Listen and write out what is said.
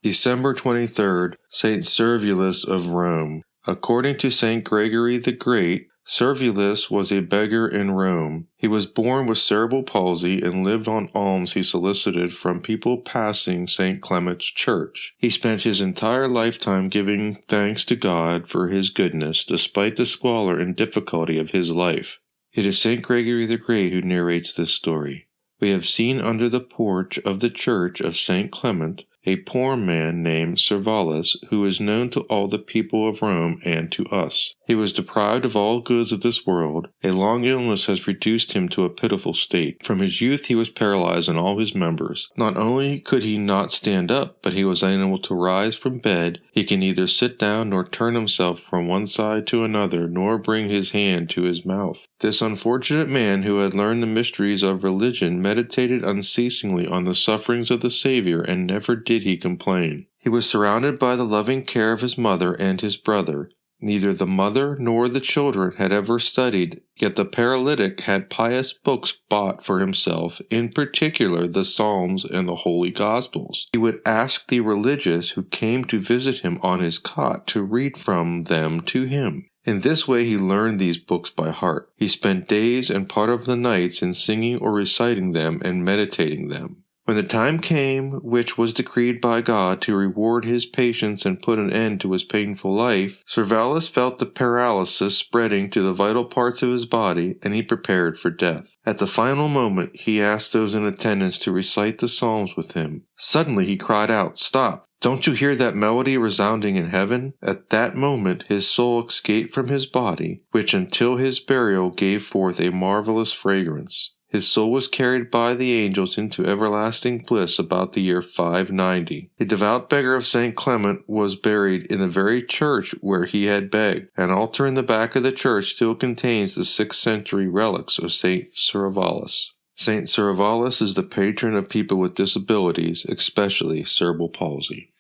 December 23rd, Saint Servulus of Rome. According to Saint Gregory the Great, Servulus was a beggar in Rome. He was born with cerebral palsy and lived on alms he solicited from people passing St. Clement's church. He spent his entire lifetime giving thanks to God for his goodness, despite the squalor and difficulty of his life. It is Saint Gregory the Great who narrates this story. We have seen under the porch of the church of St. Clement a poor man named Servulus, who is known to all the people of Rome and to us. He was deprived of all goods of this world. A long illness has reduced him to a pitiful state. From his youth he was paralyzed in all his members. Not only could he not stand up, but he was unable to rise from bed. He can neither sit down nor turn himself from one side to another, nor bring his hand to his mouth. This unfortunate man, who had learned the mysteries of religion, meditated unceasingly on the sufferings of the Savior, and never did he complain. He was surrounded by the loving care of his mother and his brother. Neither the mother nor the children had ever studied, yet the paralytic had pious books bought for himself, in particular the Psalms and the Holy Gospels. He would ask the religious who came to visit him on his cot to read from them to him. In this way he learned these books by heart. He spent days and part of the nights in singing or reciting them and meditating them. When the time came, which was decreed by God to reward his patience and put an end to his painful life, Servulus felt the paralysis spreading to the vital parts of his body, and he prepared for death. At the final moment, he asked those in attendance to recite the Psalms with him. Suddenly he cried out, "Stop! Don't you hear that melody resounding in heaven?" At that moment his soul escaped from his body, which until his burial gave forth a marvelous fragrance. His soul was carried by the angels into everlasting bliss about the year 590. A devout beggar of St. Clement was buried in the very church where he had begged. An altar in the back of the church still contains the 6th century relics of St. Servulus. St. Servulus is the patron of people with disabilities, especially cerebral palsy.